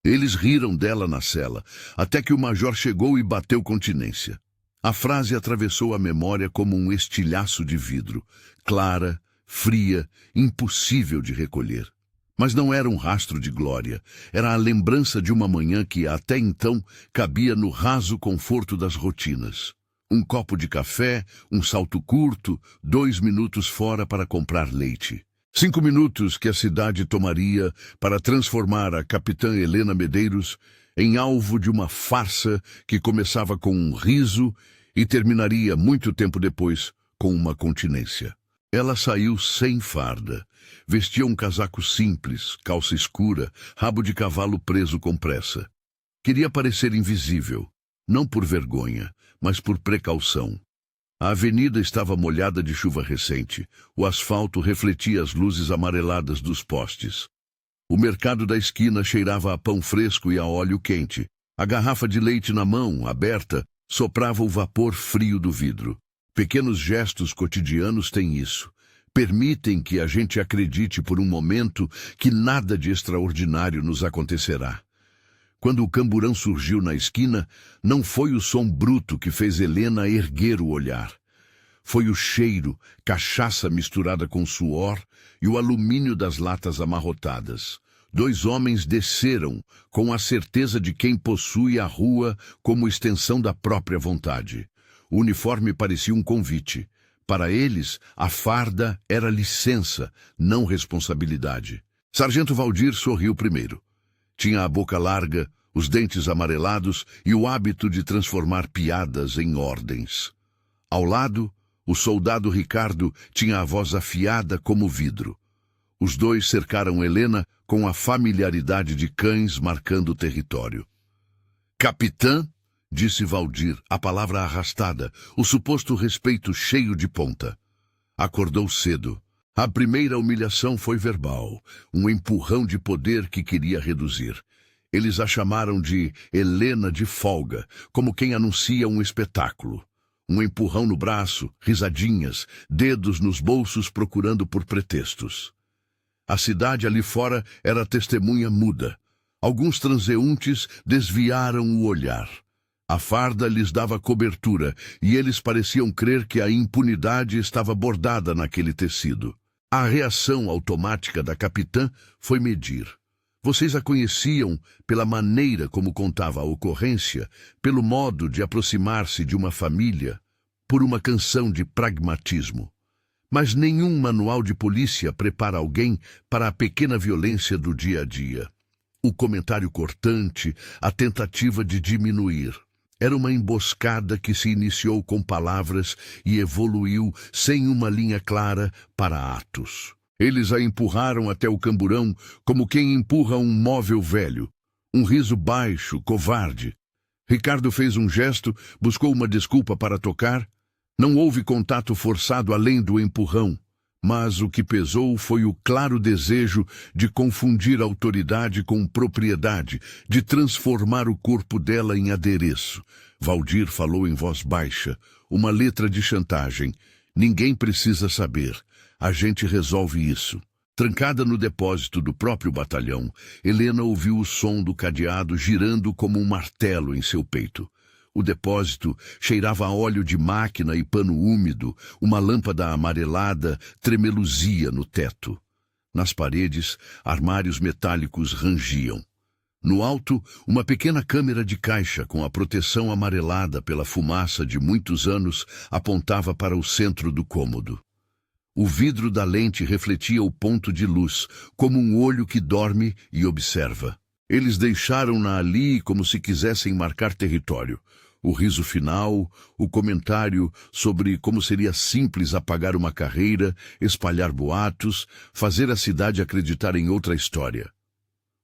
Eles riram dela na cela, até que o major chegou e bateu continência. A frase atravessou a memória como um estilhaço de vidro, clara, fria, impossível de recolher. Mas não era um rastro de glória, era a lembrança de uma manhã que até então cabia no raso conforto das rotinas. Um copo de café, um salto curto, 2 minutos fora para comprar leite. 5 minutos que a cidade tomaria para transformar a capitã Helena Medeiros em alvo de uma farsa que começava com um riso e terminaria muito tempo depois com uma continência. Ela saiu sem farda. Vestia um casaco simples, calça escura, rabo de cavalo preso com pressa. Queria parecer invisível, não por vergonha, mas por precaução. A avenida estava molhada de chuva recente. O asfalto refletia as luzes amareladas dos postes. O mercado da esquina cheirava a pão fresco e a óleo quente. A garrafa de leite na mão, aberta, soprava o vapor frio do vidro. Pequenos gestos cotidianos têm isso. Permitem que a gente acredite por um momento que nada de extraordinário nos acontecerá. Quando o camburão surgiu na esquina, não foi o som bruto que fez Helena erguer o olhar. Foi o cheiro, cachaça misturada com suor e o alumínio das latas amarrotadas. 2 homens desceram, com a certeza de quem possui a rua como extensão da própria vontade. O uniforme parecia um convite. Para eles, a farda era licença, não responsabilidade. Sargento Valdir sorriu primeiro. Tinha a boca larga, os dentes amarelados e o hábito de transformar piadas em ordens. Ao lado, o soldado Ricardo tinha a voz afiada como vidro. Os dois cercaram Helena com a familiaridade de cães marcando o território. Capitã, disse Valdir, a palavra arrastada, o suposto respeito cheio de ponta. Acordou cedo. A primeira humilhação foi verbal, um empurrão de poder que queria reduzir. Eles a chamaram de Helena de folga, como quem anuncia um espetáculo. Um empurrão no braço, risadinhas, dedos nos bolsos procurando por pretextos. A cidade ali fora era testemunha muda. Alguns transeuntes desviaram o olhar. A farda lhes dava cobertura e eles pareciam crer que a impunidade estava bordada naquele tecido. A reação automática da capitã foi medir. Vocês a conheciam pela maneira como contava a ocorrência, pelo modo de aproximar-se de uma família, por uma canção de pragmatismo. Mas nenhum manual de polícia prepara alguém para a pequena violência do dia a dia. O comentário cortante, a tentativa de diminuir. Era uma emboscada que se iniciou com palavras e evoluiu sem uma linha clara para atos. Eles a empurraram até o camburão como quem empurra um móvel velho. Um riso baixo, covarde. Ricardo fez um gesto, buscou uma desculpa para tocar. Não houve contato forçado além do empurrão, mas o que pesou foi o claro desejo de confundir autoridade com propriedade, de transformar o corpo dela em adereço. Valdir falou em voz baixa, uma letra de chantagem. Ninguém precisa saber. A gente resolve isso. Trancada no depósito do próprio batalhão, Helena ouviu o som do cadeado girando como um martelo em seu peito. O depósito cheirava a óleo de máquina e pano úmido, uma lâmpada amarelada tremeluzia no teto. Nas paredes, armários metálicos rangiam. No alto, uma pequena câmera de caixa com a proteção amarelada pela fumaça de muitos anos apontava para o centro do cômodo. O vidro da lente refletia o ponto de luz, como um olho que dorme e observa. Eles deixaram-na ali como se quisessem marcar território. O riso final, o comentário sobre como seria simples apagar uma carreira, espalhar boatos, fazer a cidade acreditar em outra história.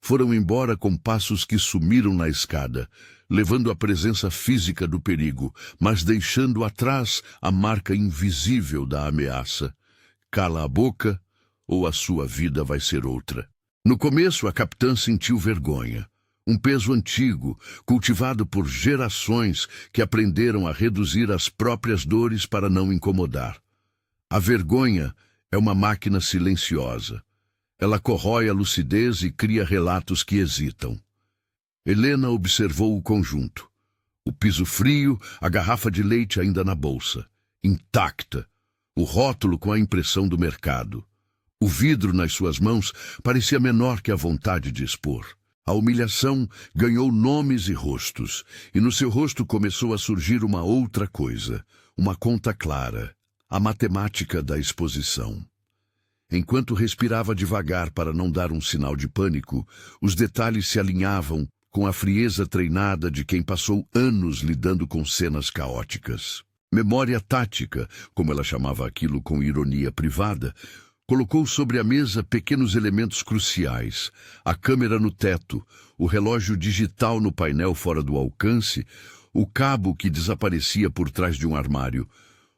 Foram embora com passos que sumiram na escada, levando a presença física do perigo, mas deixando atrás a marca invisível da ameaça. Cala a boca, ou a sua vida vai ser outra. No começo, a capitã sentiu vergonha. Um peso antigo, cultivado por gerações que aprenderam a reduzir as próprias dores para não incomodar. A vergonha é uma máquina silenciosa. Ela corrói a lucidez e cria relatos que hesitam. Helena observou o conjunto. O piso frio, a garrafa de leite ainda na bolsa, intacta. O rótulo com a impressão do mercado. O vidro nas suas mãos parecia menor que a vontade de expor. A humilhação ganhou nomes e rostos, e no seu rosto começou a surgir uma outra coisa, uma conta clara, a matemática da exposição. Enquanto respirava devagar para não dar um sinal de pânico, os detalhes se alinhavam com a frieza treinada de quem passou anos lidando com cenas caóticas. Memória tática, como ela chamava aquilo com ironia privada, colocou sobre a mesa pequenos elementos cruciais, a câmera no teto, o relógio digital no painel fora do alcance, o cabo que desaparecia por trás de um armário,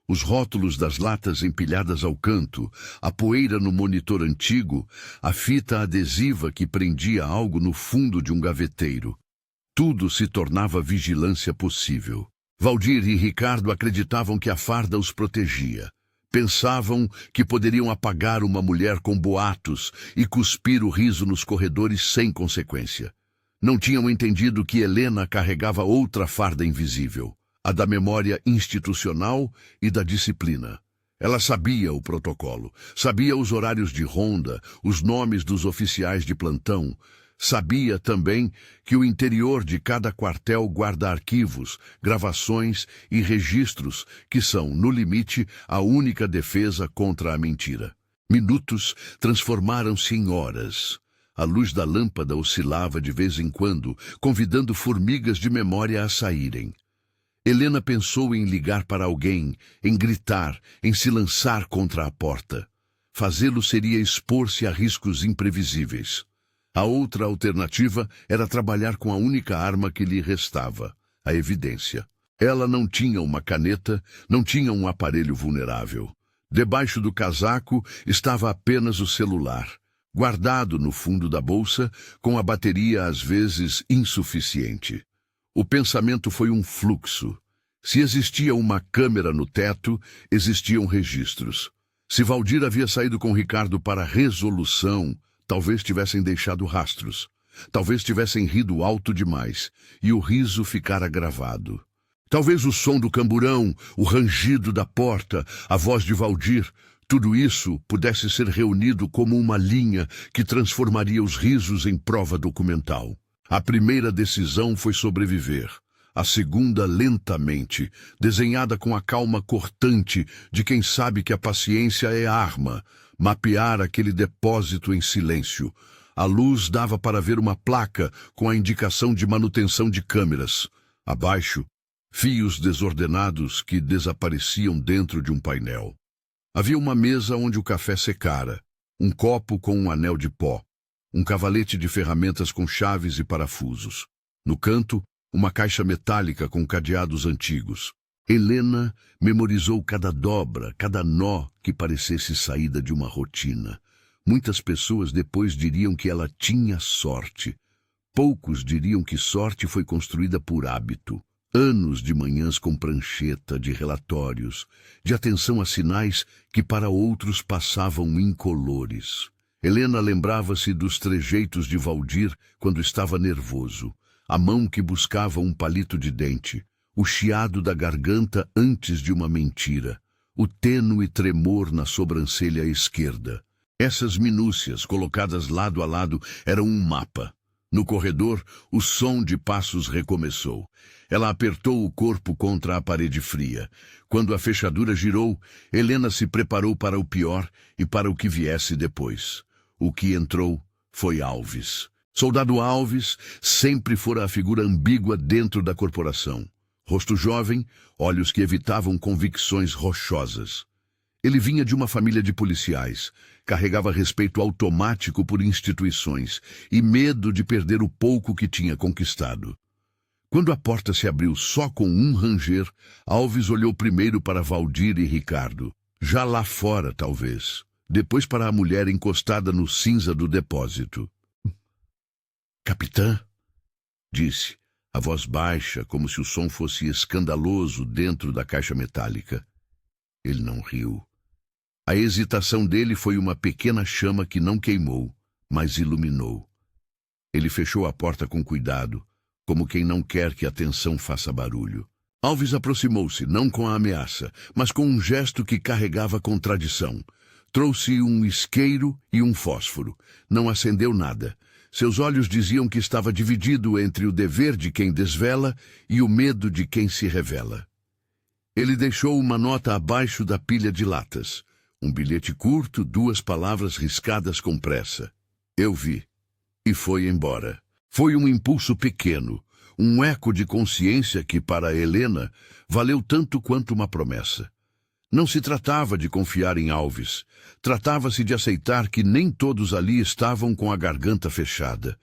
os rótulos das latas empilhadas ao canto, a poeira no monitor antigo, a fita adesiva que prendia algo no fundo de um gaveteiro. Tudo se tornava vigilância possível. Valdir e Ricardo acreditavam que a farda os protegia. Pensavam que poderiam apagar uma mulher com boatos e cuspir o riso nos corredores sem consequência. Não tinham entendido que Helena carregava outra farda invisível, a da memória institucional e da disciplina. Ela sabia o protocolo, sabia os horários de ronda, os nomes dos oficiais de plantão. Sabia também que o interior de cada quartel guarda arquivos, gravações e registros que são, no limite, a única defesa contra a mentira. Minutos transformaram-se em horas. A luz da lâmpada oscilava de vez em quando, convidando formigas de memória a saírem. Helena pensou em ligar para alguém, em gritar, em se lançar contra a porta. Fazê-lo seria expor-se a riscos imprevisíveis. A outra alternativa era trabalhar com a única arma que lhe restava, a evidência. Ela não tinha uma caneta, não tinha um aparelho vulnerável. Debaixo do casaco estava apenas o celular, guardado no fundo da bolsa, com a bateria às vezes insuficiente. O pensamento foi um fluxo. Se existia uma câmera no teto, existiam registros. Se Valdir havia saído com Ricardo para resolução, talvez tivessem deixado rastros. Talvez tivessem rido alto demais, e o riso ficara gravado. Talvez o som do camburão, o rangido da porta, a voz de Valdir, tudo isso pudesse ser reunido como uma linha que transformaria os risos em prova documental. A primeira decisão foi sobreviver. A segunda, lentamente, desenhada com a calma cortante de quem sabe que a paciência é arma, mapear aquele depósito em silêncio. A luz dava para ver uma placa com a indicação de manutenção de câmeras. Abaixo, fios desordenados que desapareciam dentro de um painel. Havia uma mesa onde o café secara, um copo com um anel de pó, um cavalete de ferramentas com chaves e parafusos. No canto, uma caixa metálica com cadeados antigos. Helena memorizou cada dobra, cada nó que parecesse saída de uma rotina. Muitas pessoas depois diriam que ela tinha sorte. Poucos diriam que sorte foi construída por hábito. Anos de manhãs com prancheta, de relatórios, de atenção a sinais que para outros passavam incolores. Helena lembrava-se dos trejeitos de Valdir quando estava nervoso, a mão que buscava um palito de dente, o chiado da garganta antes de uma mentira, o tênue tremor na sobrancelha esquerda. Essas minúcias, colocadas lado a lado, eram um mapa. No corredor, o som de passos recomeçou. Ela apertou o corpo contra a parede fria. Quando a fechadura girou, Helena se preparou para o pior e para o que viesse depois. O que entrou foi Alves. Soldado Alves sempre fora a figura ambígua dentro da corporação. Rosto jovem, olhos que evitavam convicções rochosas. Ele vinha de uma família de policiais, carregava respeito automático por instituições e medo de perder o pouco que tinha conquistado. Quando a porta se abriu só com um ranger, Alves olhou primeiro para Valdir e Ricardo. Já lá fora, talvez. Depois para a mulher encostada no cinza do depósito. "Capitã?" disse, a voz baixa, como se o som fosse escandaloso dentro da caixa metálica. Ele não riu. A hesitação dele foi uma pequena chama que não queimou, mas iluminou. Ele fechou a porta com cuidado, como quem não quer que a tensão faça barulho. Alves aproximou-se, não com a ameaça, mas com um gesto que carregava contradição. Trouxe um isqueiro e um fósforo. Não acendeu nada. Seus olhos diziam que estava dividido entre o dever de quem desvela e o medo de quem se revela. Ele deixou uma nota abaixo da pilha de latas. Um bilhete curto, 2 palavras riscadas com pressa. Eu vi. E foi embora. Foi um impulso pequeno, um eco de consciência que, para Helena, valeu tanto quanto uma promessa. Não se tratava de confiar em Alves. Tratava-se de aceitar que nem todos ali estavam com a garganta fechada.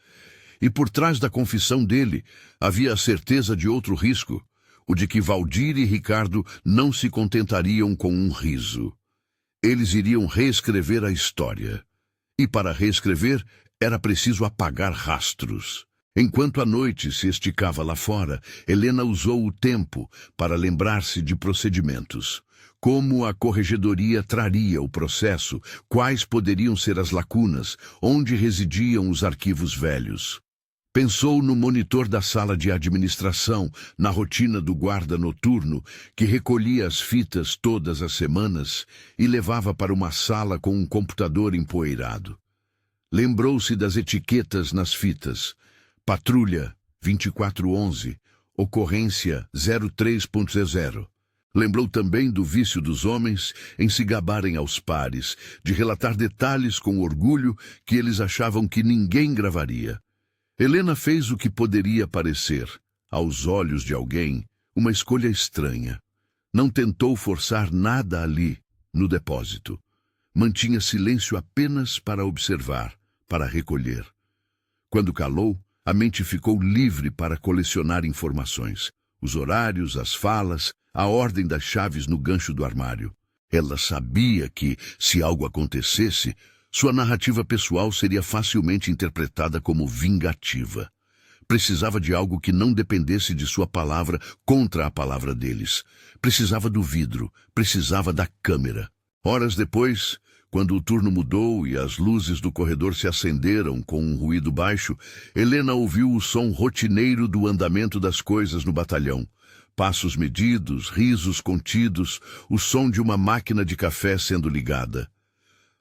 E por trás da confissão dele, havia a certeza de outro risco, o de que Valdir e Ricardo não se contentariam com um riso. Eles iriam reescrever a história. E para reescrever, era preciso apagar rastros. Enquanto a noite se esticava lá fora, Helena usou o tempo para lembrar-se de procedimentos. Como a corregedoria traria o processo, quais poderiam ser as lacunas, onde residiam os arquivos velhos. Pensou no monitor da sala de administração, na rotina do guarda noturno, que recolhia as fitas todas as semanas e levava para uma sala com um computador empoeirado. Lembrou-se das etiquetas nas fitas. Patrulha 2411, ocorrência 03.00. Lembrou também do vício dos homens em se gabarem aos pares, de relatar detalhes com orgulho que eles achavam que ninguém gravaria. Helena fez o que poderia parecer, aos olhos de alguém, uma escolha estranha. Não tentou forçar nada ali, no depósito. Mantinha silêncio apenas para observar, para recolher. Quando calou, a mente ficou livre para colecionar informações. Os horários, as falas, a ordem das chaves no gancho do armário. Ela sabia que, se algo acontecesse, sua narrativa pessoal seria facilmente interpretada como vingativa. Precisava de algo que não dependesse de sua palavra contra a palavra deles. Precisava do vidro, precisava da câmera. Horas depois, quando o turno mudou e as luzes do corredor se acenderam com um ruído baixo, Helena ouviu o som rotineiro do andamento das coisas no batalhão. Passos medidos, risos contidos, o som de uma máquina de café sendo ligada.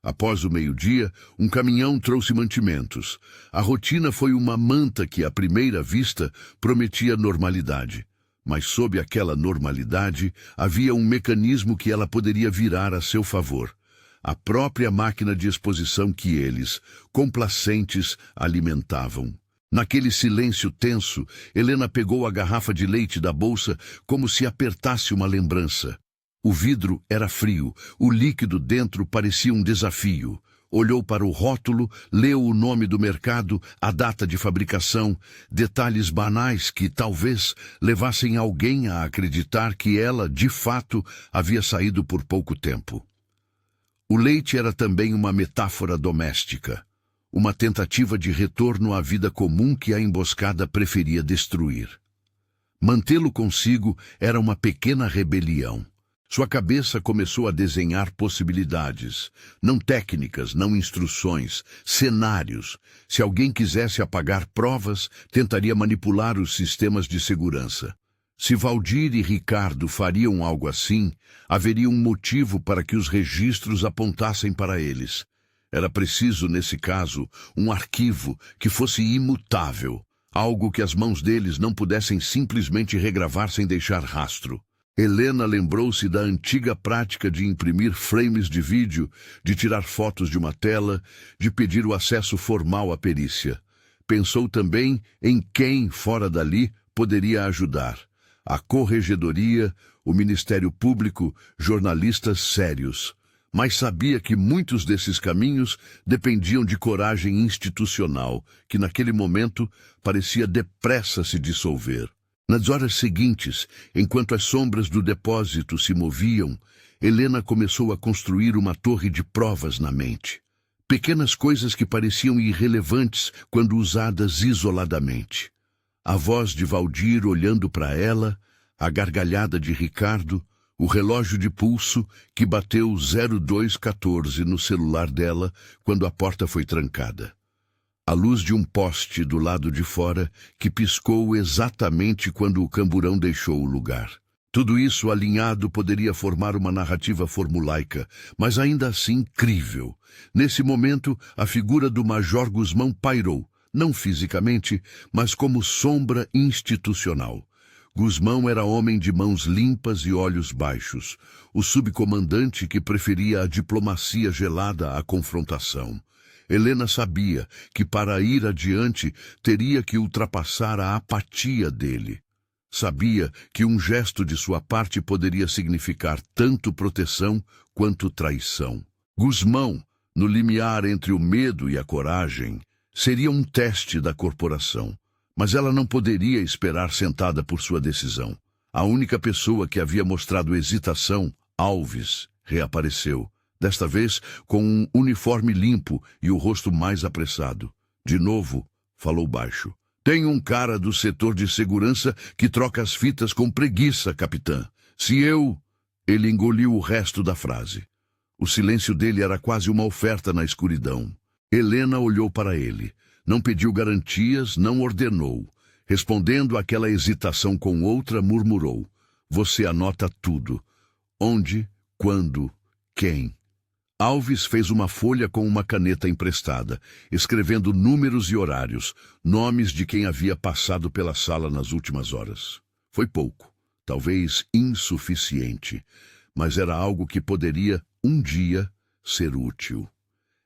Após o meio-dia, um caminhão trouxe mantimentos. A rotina foi uma manta que, à primeira vista, prometia normalidade. Mas sob aquela normalidade, havia um mecanismo que ela poderia virar a seu favor. A própria máquina de exposição que eles, complacentes, alimentavam. Naquele silêncio tenso, Helena pegou a garrafa de leite da bolsa como se apertasse uma lembrança. O vidro era frio, o líquido dentro parecia um desafio. Olhou para o rótulo, leu o nome do mercado, a data de fabricação, detalhes banais que, talvez, levassem alguém a acreditar que ela, de fato, havia saído por pouco tempo. O leite era também uma metáfora doméstica, uma tentativa de retorno à vida comum que a emboscada preferia destruir. Mantê-lo consigo era uma pequena rebelião. Sua cabeça começou a desenhar possibilidades, não técnicas, não instruções, cenários. Se alguém quisesse apagar provas, tentaria manipular os sistemas de segurança. Se Valdir e Ricardo fariam algo assim, haveria um motivo para que os registros apontassem para eles. Era preciso, nesse caso, um arquivo que fosse imutável, algo que as mãos deles não pudessem simplesmente regravar sem deixar rastro. Helena lembrou-se da antiga prática de imprimir frames de vídeo, de tirar fotos de uma tela, de pedir o acesso formal à perícia. Pensou também em quem, fora dali, poderia ajudar. A Corregedoria, o Ministério Público, jornalistas sérios. Mas sabia que muitos desses caminhos dependiam de coragem institucional, que naquele momento parecia depressa se dissolver. Nas horas seguintes, enquanto as sombras do depósito se moviam, Helena começou a construir uma torre de provas na mente. Pequenas coisas que pareciam irrelevantes quando usadas isoladamente. A voz de Valdir olhando para ela, a gargalhada de Ricardo, o relógio de pulso que bateu 0214 no celular dela quando a porta foi trancada. A luz de um poste do lado de fora que piscou exatamente quando o camburão deixou o lugar. Tudo isso alinhado poderia formar uma narrativa formulaica, mas ainda assim crível. Nesse momento, a figura do Major Guzmão pairou, não fisicamente, mas como sombra institucional. Guzmão era homem de mãos limpas e olhos baixos, o subcomandante que preferia a diplomacia gelada à confrontação. Helena sabia que para ir adiante teria que ultrapassar a apatia dele. Sabia que um gesto de sua parte poderia significar tanto proteção quanto traição. Guzmão, no limiar entre o medo e a coragem, seria um teste da corporação. Mas ela não poderia esperar sentada por sua decisão. A única pessoa que havia mostrado hesitação, Alves, reapareceu. Desta vez com um uniforme limpo e o rosto mais apressado. De novo, falou baixo. Tem um cara do setor de segurança que troca as fitas com preguiça, capitã. Se eu... Ele engoliu o resto da frase. O silêncio dele era quase uma oferta na escuridão. Helena olhou para ele. Não pediu garantias, não ordenou. Respondendo àquela hesitação com outra, murmurou. Você anota tudo. Onde, quando, quem. Alves fez uma folha com uma caneta emprestada, escrevendo números e horários, nomes de quem havia passado pela sala nas últimas horas. Foi pouco, talvez insuficiente, mas era algo que poderia, um dia, ser útil.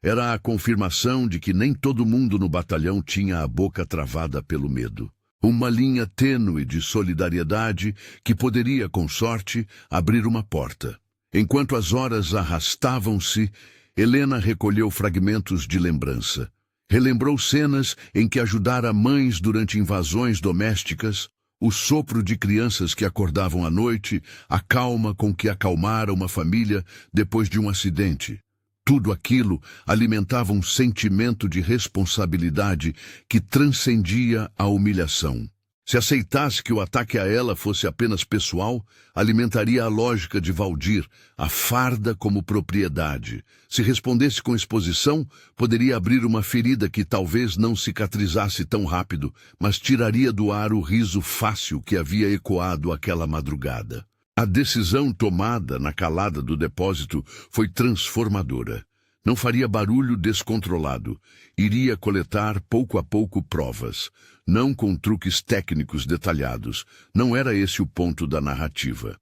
Era a confirmação de que nem todo mundo no batalhão tinha a boca travada pelo medo. Uma linha tênue de solidariedade que poderia, com sorte, abrir uma porta. Enquanto as horas arrastavam-se, Helena recolheu fragmentos de lembrança. Relembrou cenas em que ajudara mães durante invasões domésticas, o sopro de crianças que acordavam à noite, a calma com que acalmara uma família depois de um acidente. Tudo aquilo alimentava um sentimento de responsabilidade que transcendia a humilhação. Se aceitasse que o ataque a ela fosse apenas pessoal, alimentaria a lógica de Valdir, a farda como propriedade. Se respondesse com exposição, poderia abrir uma ferida que talvez não cicatrizasse tão rápido, mas tiraria do ar o riso fácil que havia ecoado aquela madrugada. A decisão tomada na calada do depósito foi transformadora. Não faria barulho descontrolado. Iria coletar pouco a pouco provas. Não com truques técnicos detalhados. Não era esse o ponto da narrativa.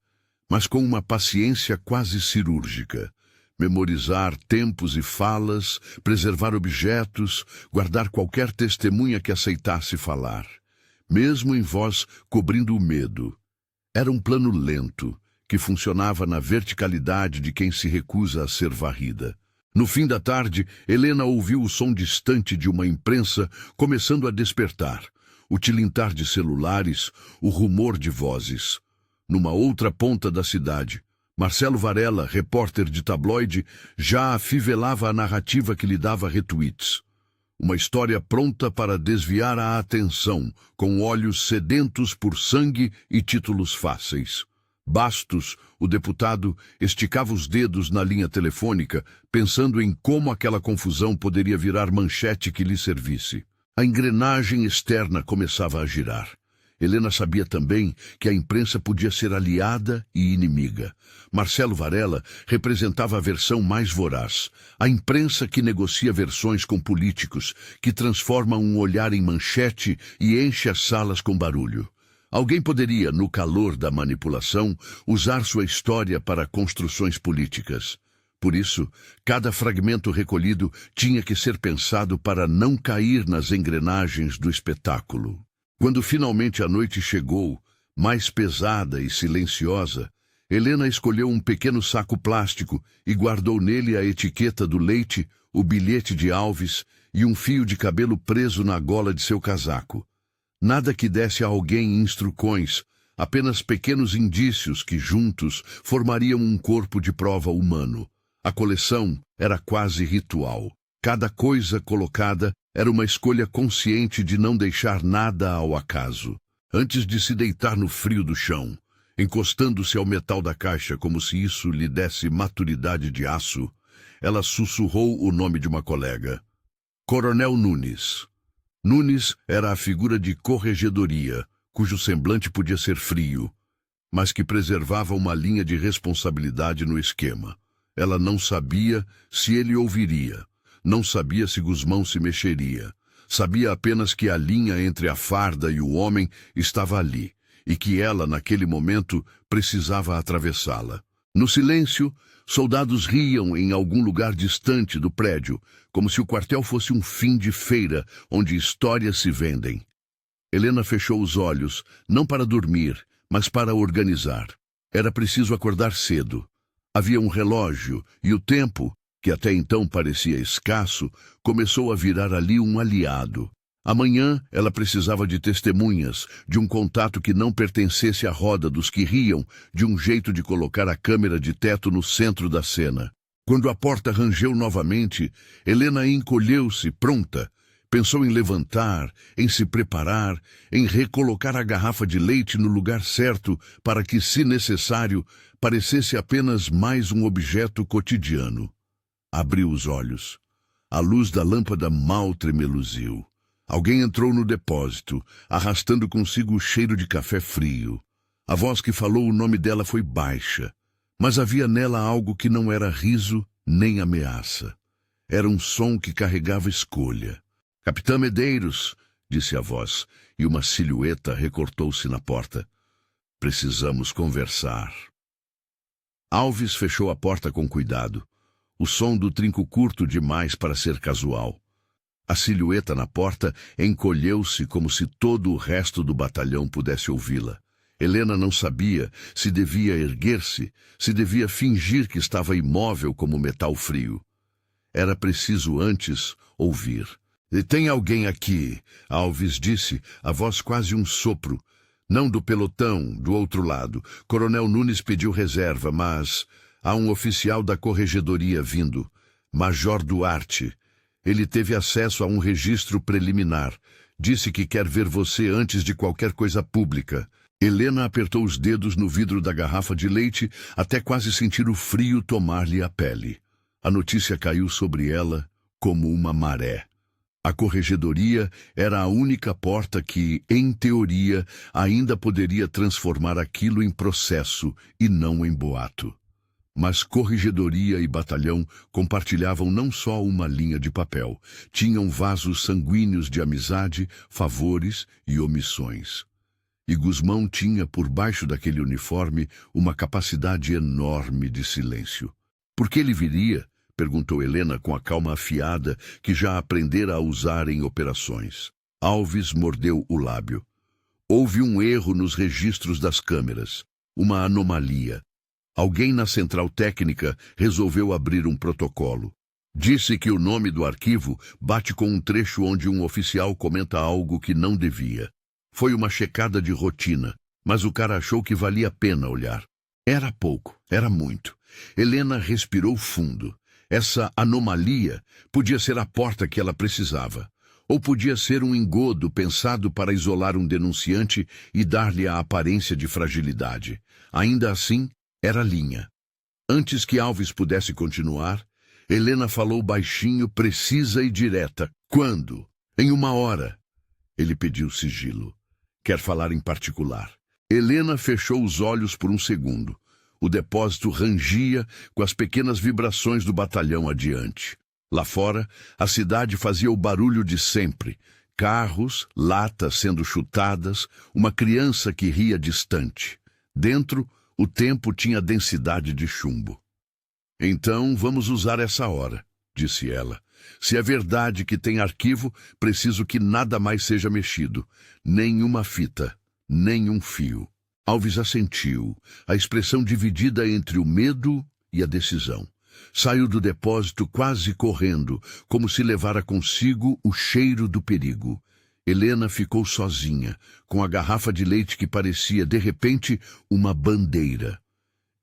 Mas com uma paciência quase cirúrgica. Memorizar tempos e falas, preservar objetos, guardar qualquer testemunha que aceitasse falar. Mesmo em voz cobrindo o medo. Era um plano lento, que funcionava na verticalidade de quem se recusa a ser varrida. No fim da tarde, Helena ouviu o som distante de uma imprensa começando a despertar, o tilintar de celulares, o rumor de vozes. Numa outra ponta da cidade, Marcelo Varela, repórter de tabloide, já afivelava a narrativa que lhe dava retweets. Uma história pronta para desviar a atenção, com olhos sedentos por sangue e títulos fáceis. Bastos, o deputado, esticava os dedos na linha telefônica, pensando em como aquela confusão poderia virar manchete que lhe servisse. A engrenagem externa começava a girar. Helena sabia também que a imprensa podia ser aliada e inimiga. Marcelo Varela representava a versão mais voraz. A imprensa que negocia versões com políticos, que transforma um olhar em manchete e enche as salas com barulho. Alguém poderia, no calor da manipulação, usar sua história para construções políticas. Por isso, cada fragmento recolhido tinha que ser pensado para não cair nas engrenagens do espetáculo. Quando finalmente a noite chegou, mais pesada e silenciosa, Helena escolheu um pequeno saco plástico e guardou nele a etiqueta do leite, o bilhete de Alves e um fio de cabelo preso na gola de seu casaco. Nada que desse a alguém instruções, apenas pequenos indícios que, juntos, formariam um corpo de prova humano. A coleção era quase ritual. Cada coisa colocada era uma escolha consciente de não deixar nada ao acaso. Antes de se deitar no frio do chão, encostando-se ao metal da caixa como se isso lhe desse maturidade de aço, ela sussurrou o nome de uma colega. Coronel Nunes. Nunes era a figura de corregedoria, cujo semblante podia ser frio, mas que preservava uma linha de responsabilidade no esquema. Ela não sabia se ele ouviria, não sabia se Gusmão se mexeria. Sabia apenas que a linha entre a farda e o homem estava ali, e que ela, naquele momento, precisava atravessá-la. No silêncio, soldados riam em algum lugar distante do prédio, como se o quartel fosse um fim de feira onde histórias se vendem. Helena fechou os olhos, não para dormir, mas para organizar. Era preciso acordar cedo. Havia um relógio, e o tempo, que até então parecia escasso, começou a virar ali um aliado. Amanhã ela precisava de testemunhas, de um contato que não pertencesse à roda dos que riam, de um jeito de colocar a câmera de teto no centro da cena. Quando a porta rangeu novamente, Helena encolheu-se, pronta. Pensou em levantar, em se preparar, em recolocar a garrafa de leite no lugar certo para que, se necessário, parecesse apenas mais um objeto cotidiano. Abriu os olhos. A luz da lâmpada mal tremeluziu. Alguém entrou no depósito, arrastando consigo o cheiro de café frio. A voz que falou o nome dela foi baixa, mas havia nela algo que não era riso nem ameaça. Era um som que carregava escolha. «Capitã Medeiros», disse a voz, e uma silhueta recortou-se na porta. «Precisamos conversar». Alves fechou a porta com cuidado. O som do trinco curto demais para ser casual. A silhueta na porta encolheu-se como se todo o resto do batalhão pudesse ouvi-la. Helena não sabia se devia erguer-se, se devia fingir que estava imóvel como metal frio. Era preciso antes ouvir. «E tem alguém aqui», Alves disse, a voz quase um sopro. Não do pelotão, do outro lado. Coronel Nunes pediu reserva, mas há um oficial da corregedoria vindo. Major Duarte. Ele teve acesso a um registro preliminar. Disse que quer ver você antes de qualquer coisa pública. Helena apertou os dedos no vidro da garrafa de leite até quase sentir o frio tomar-lhe a pele. A notícia caiu sobre ela como uma maré. A corregedoria era a única porta que, em teoria, ainda poderia transformar aquilo em processo e não em boato. Mas corregedoria e batalhão compartilhavam não só uma linha de papel, tinham vasos sanguíneos de amizade, favores e omissões. E Gusmão tinha, por baixo daquele uniforme, uma capacidade enorme de silêncio. Por que ele viria? Perguntou Helena com a calma afiada que já aprendera a usar em operações. Alves mordeu o lábio. Houve um erro nos registros das câmeras. Uma anomalia. Alguém na central técnica resolveu abrir um protocolo. Disse que o nome do arquivo bate com um trecho onde um oficial comenta algo que não devia. Foi uma checada de rotina, mas o cara achou que valia a pena olhar. Era pouco, era muito. Helena respirou fundo. Essa anomalia podia ser a porta que ela precisava, ou podia ser um engodo pensado para isolar um denunciante e dar-lhe a aparência de fragilidade. Ainda assim, era linha. Antes que Alves pudesse continuar, Helena falou baixinho, precisa e direta. Quando? Em 1 hora. Ele pediu sigilo. Quer falar em particular. Helena fechou os olhos por um segundo. O depósito rangia com as pequenas vibrações do batalhão adiante. Lá fora, a cidade fazia o barulho de sempre. Carros, latas sendo chutadas, uma criança que ria distante. Dentro, o tempo tinha densidade de chumbo. «Então, vamos usar essa hora», disse ela. «Se é verdade que tem arquivo, preciso que nada mais seja mexido. Nenhuma fita, nenhum fio». Alves assentiu, a expressão dividida entre o medo e a decisão. Saiu do depósito quase correndo, como se levara consigo o cheiro do perigo. Helena ficou sozinha, com a garrafa de leite que parecia, de repente, uma bandeira.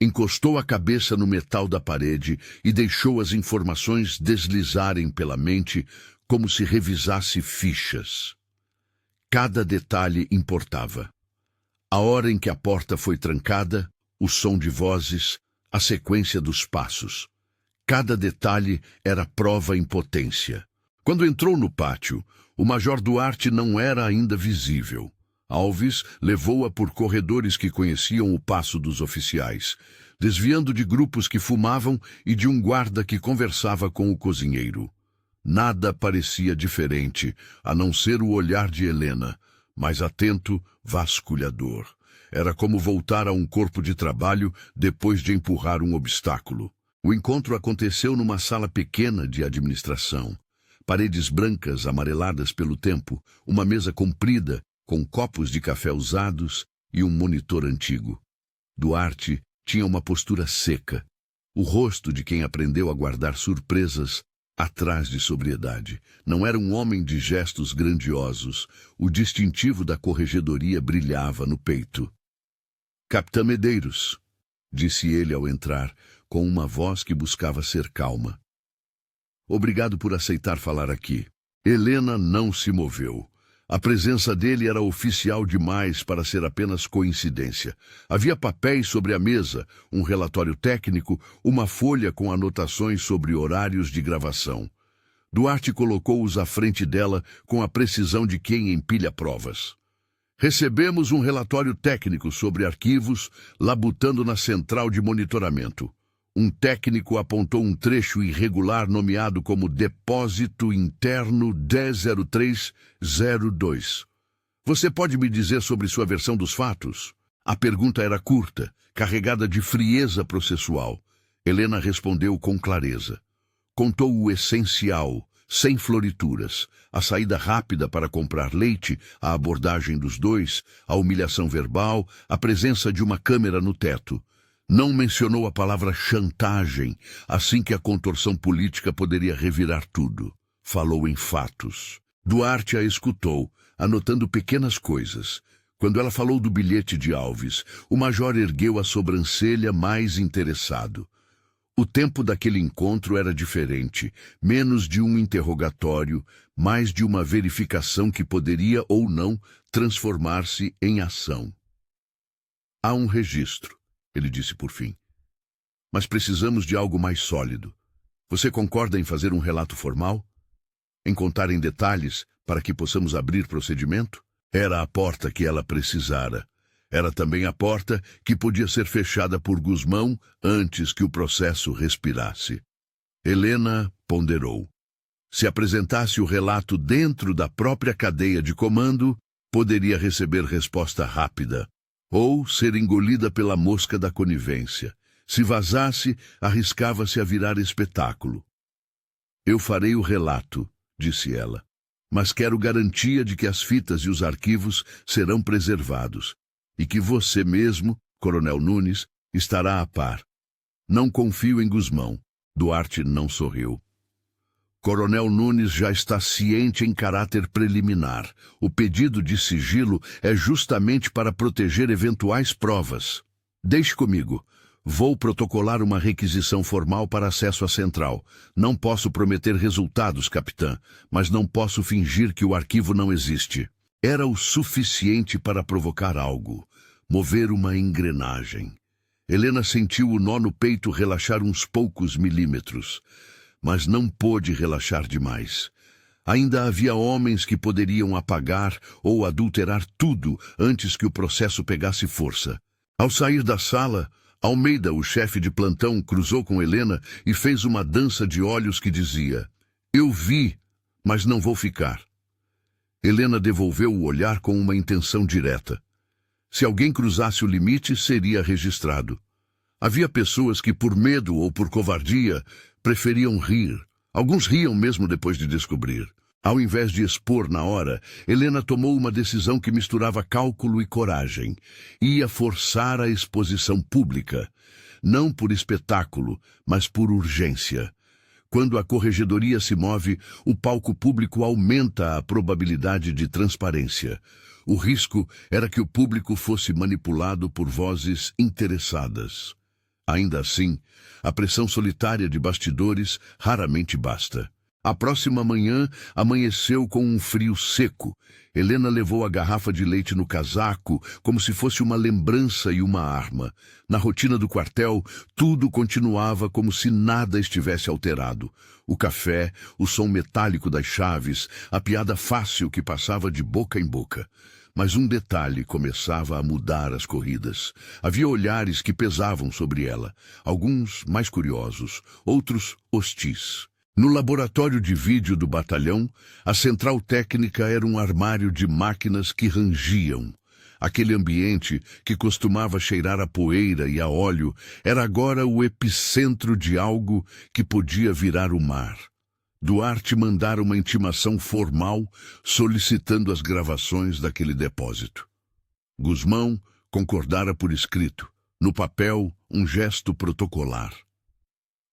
Encostou a cabeça no metal da parede e deixou as informações deslizarem pela mente como se revisasse fichas. Cada detalhe importava. A hora em que a porta foi trancada, o som de vozes, a sequência dos passos. Cada detalhe era prova em potência. Quando entrou no pátio, O Major Duarte não era ainda visível. Alves levou-a por corredores que conheciam o passo dos oficiais, desviando de grupos que fumavam e de um guarda que conversava com o cozinheiro. Nada parecia diferente, a não ser o olhar de Helena, mais atento, vasculhador. Era como voltar a um corpo de trabalho depois de empurrar um obstáculo. O encontro aconteceu numa sala pequena de administração. Paredes brancas amareladas pelo tempo, uma mesa comprida com copos de café usados e um monitor antigo. Duarte tinha uma postura seca, o rosto de quem aprendeu a guardar surpresas atrás de sobriedade. Não era um homem de gestos grandiosos, o distintivo da corregedoria brilhava no peito. "Capitã Medeiros", disse ele ao entrar, com uma voz que buscava ser calma. "Obrigado por aceitar falar aqui." Helena não se moveu. A presença dele era oficial demais para ser apenas coincidência. Havia papéis sobre a mesa, um relatório técnico, uma folha com anotações sobre horários de gravação. Duarte colocou-os à frente dela com a precisão de quem empilha provas. "Recebemos um relatório técnico sobre arquivos labutando na central de monitoramento. Um técnico apontou um trecho irregular nomeado como Depósito Interno 100302. Você pode me dizer sobre sua versão dos fatos?" A pergunta era curta, carregada de frieza processual. Helena respondeu com clareza. Contou o essencial, sem florituras, a saída rápida para comprar leite, a abordagem dos dois, a humilhação verbal, a presença de uma câmera no teto. Não mencionou a palavra chantagem, assim que a contorção política poderia revirar tudo. Falou em fatos. Duarte a escutou, anotando pequenas coisas. Quando ela falou do bilhete de Alves, o major ergueu a sobrancelha mais interessado. O tempo daquele encontro era diferente, menos de um interrogatório, mais de uma verificação que poderia ou não transformar-se em ação. "Há um registro", ele disse por fim. "Mas precisamos de algo mais sólido. Você concorda em fazer um relato formal? Em contar em detalhes para que possamos abrir procedimento?" Era a porta que ela precisara. Era também a porta que podia ser fechada por Gusmão antes que o processo respirasse. Helena ponderou. Se apresentasse o relato dentro da própria cadeia de comando, poderia receber resposta rápida, ou ser engolida pela mosca da conivência. Se vazasse, arriscava-se a virar espetáculo. "Eu farei o relato", disse ela, "mas quero garantia de que as fitas e os arquivos serão preservados, e que você mesmo, Coronel Nunes, estará a par. Não confio em Gusmão." Duarte não sorriu. "Coronel Nunes já está ciente em caráter preliminar. O pedido de sigilo é justamente para proteger eventuais provas. Deixe comigo. Vou protocolar uma requisição formal para acesso à central. Não posso prometer resultados, capitã, mas não posso fingir que o arquivo não existe." Era o suficiente para provocar algo, mover uma engrenagem. Helena sentiu o nó no peito relaxar uns poucos milímetros, mas não pôde relaxar demais. Ainda havia homens que poderiam apagar ou adulterar tudo antes que o processo pegasse força. Ao sair da sala, Almeida, o chefe de plantão, cruzou com Helena e fez uma dança de olhos que dizia: "Eu vi, mas não vou ficar." Helena devolveu o olhar com uma intenção direta. Se alguém cruzasse o limite, seria registrado. Havia pessoas que, por medo ou por covardia, preferiam rir. Alguns riam mesmo depois de descobrir. Ao invés de expor na hora, Helena tomou uma decisão que misturava cálculo e coragem. Ia forçar a exposição pública, não por espetáculo, mas por urgência. Quando a corregedoria se move, o palco público aumenta a probabilidade de transparência. O risco era que o público fosse manipulado por vozes interessadas. Ainda assim, a pressão solitária de bastidores raramente basta. A próxima manhã amanheceu com um frio seco. Helena levou a garrafa de leite no casaco, como se fosse uma lembrança e uma arma. Na rotina do quartel, tudo continuava como se nada estivesse alterado. O café, o som metálico das chaves, a piada fácil que passava de boca em boca. Mas um detalhe começava a mudar as corridas. Havia olhares que pesavam sobre ela, alguns mais curiosos, outros hostis. No laboratório de vídeo do batalhão, a central técnica era um armário de máquinas que rangiam. Aquele ambiente, que costumava cheirar a poeira e a óleo, era agora o epicentro de algo que podia virar o mar. Duarte mandara uma intimação formal solicitando as gravações daquele depósito. Gusmão concordara por escrito, no papel um gesto protocolar.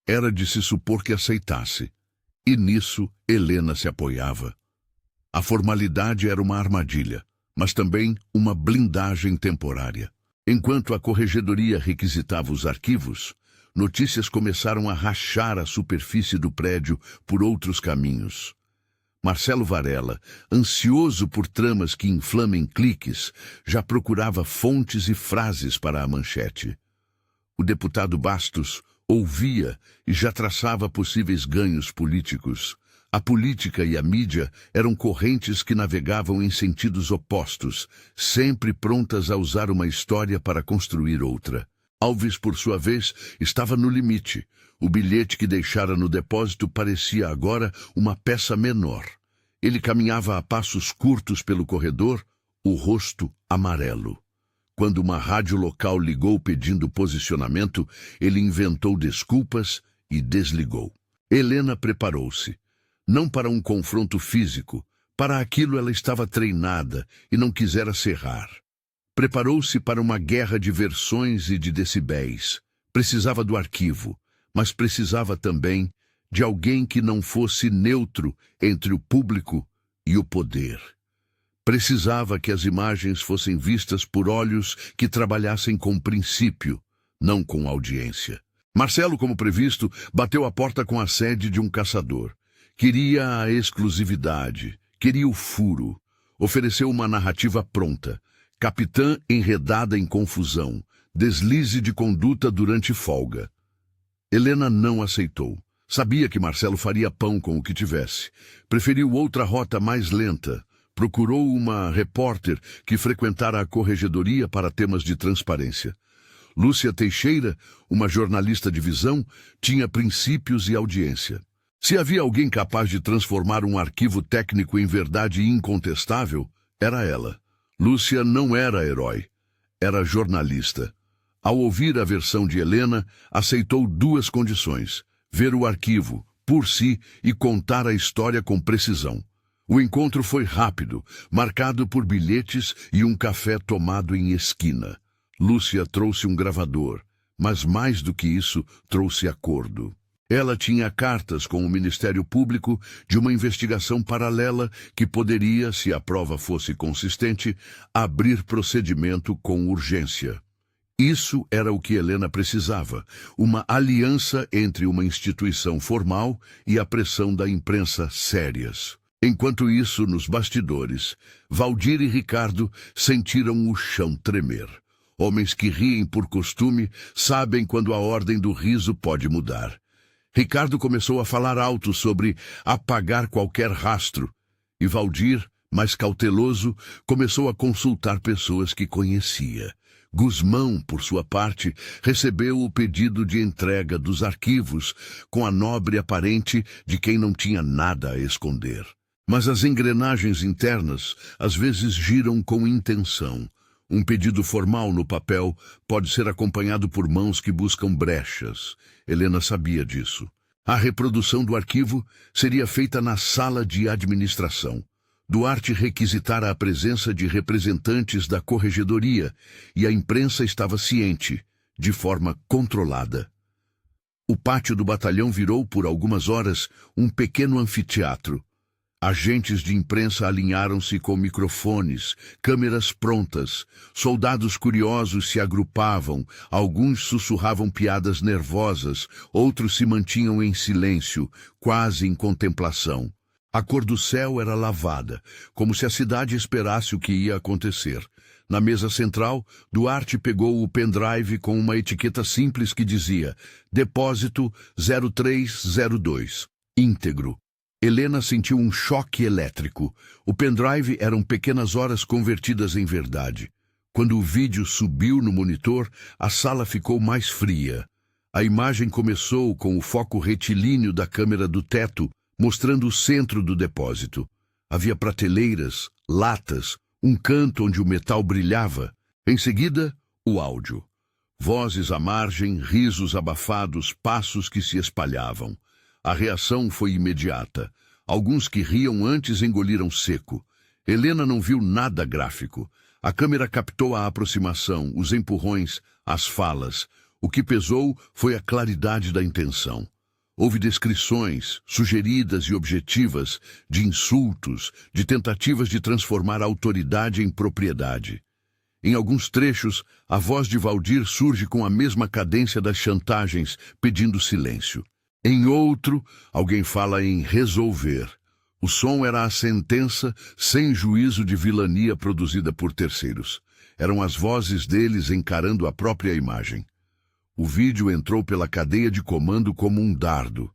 Era de se supor que aceitasse, e nisso Helena se apoiava. A formalidade era uma armadilha, mas também uma blindagem temporária. Enquanto a corregedoria requisitava os arquivos, notícias começaram a rachar a superfície do prédio por outros caminhos. Marcelo Varela, ansioso por tramas que inflamem cliques, já procurava fontes e frases para a manchete. O deputado Bastos ouvia e já traçava possíveis ganhos políticos. A política e a mídia eram correntes que navegavam em sentidos opostos, sempre prontas a usar uma história para construir outra. Alves, por sua vez, estava no limite. O bilhete que deixara no depósito parecia agora uma peça menor. Ele caminhava a passos curtos pelo corredor, o rosto amarelo. Quando uma rádio local ligou pedindo posicionamento, ele inventou desculpas e desligou. Helena preparou-se. Não para um confronto físico, para aquilo ela estava treinada e não quisera serrar. Preparou-se para uma guerra de versões e de decibéis. Precisava do arquivo, mas precisava também de alguém que não fosse neutro entre o público e o poder. Precisava que as imagens fossem vistas por olhos que trabalhassem com princípio, não com audiência. Marcelo, como previsto, bateu a porta com a sede de um caçador. Queria a exclusividade, queria o furo. Ofereceu uma narrativa pronta. Capitã enredada em confusão, deslize de conduta durante folga. Helena não aceitou. Sabia que Marcelo faria pão com o que tivesse. Preferiu outra rota mais lenta. Procurou uma repórter que frequentara a corregedoria para temas de transparência. Lúcia Teixeira, uma jornalista de visão, tinha princípios e audiência. Se havia alguém capaz de transformar um arquivo técnico em verdade incontestável, era ela. Lúcia não era herói, era jornalista. Ao ouvir a versão de Helena, aceitou duas condições: ver o arquivo, por si, e contar a história com precisão. O encontro foi rápido, marcado por bilhetes e um café tomado em esquina. Lúcia trouxe um gravador, mas mais do que isso, trouxe acordo. Ela tinha cartas com o Ministério Público de uma investigação paralela que poderia, se a prova fosse consistente, abrir procedimento com urgência. Isso era o que Helena precisava, uma aliança entre uma instituição formal e a pressão da imprensa sérias. Enquanto isso, nos bastidores, Valdir e Ricardo sentiram o chão tremer. Homens que riem por costume sabem quando a ordem do riso pode mudar. Ricardo começou a falar alto sobre apagar qualquer rastro, e Valdir, mais cauteloso, começou a consultar pessoas que conhecia. Gusmão, por sua parte, recebeu o pedido de entrega dos arquivos com a nobre aparente de quem não tinha nada a esconder. Mas as engrenagens internas às vezes giram com intenção. Um pedido formal no papel pode ser acompanhado por mãos que buscam brechas. Helena sabia disso. A reprodução do arquivo seria feita na sala de administração. Duarte requisitara a presença de representantes da corregedoria e a imprensa estava ciente, de forma controlada. O pátio do batalhão virou por algumas horas um pequeno anfiteatro. Agentes de imprensa alinharam-se com microfones, câmeras prontas. Soldados curiosos se agrupavam, alguns sussurravam piadas nervosas, outros se mantinham em silêncio, quase em contemplação. A cor do céu era lavada, como se a cidade esperasse o que ia acontecer. Na mesa central, Duarte pegou o pendrive com uma etiqueta simples que dizia Depósito 0302, íntegro. Helena sentiu um choque elétrico. O pendrive eram pequenas horas convertidas em verdade. Quando o vídeo subiu no monitor, a sala ficou mais fria. A imagem começou com o foco retilíneo da câmera do teto, mostrando o centro do depósito. Havia prateleiras, latas, um canto onde o metal brilhava. Em seguida, o áudio. Vozes à margem, risos abafados, passos que se espalhavam. A reação foi imediata. Alguns que riam antes engoliram seco. Helena não viu nada gráfico. A câmera captou a aproximação, os empurrões, as falas. O que pesou foi a claridade da intenção. Houve descrições, sugeridas e objetivas, de insultos, de tentativas de transformar a autoridade em propriedade. Em alguns trechos, a voz de Valdir surge com a mesma cadência das chantagens, pedindo silêncio. Em outro, alguém fala em resolver. O som era a sentença sem juízo de vilania produzida por terceiros. Eram as vozes deles encarando a própria imagem. O vídeo entrou pela cadeia de comando como um dardo.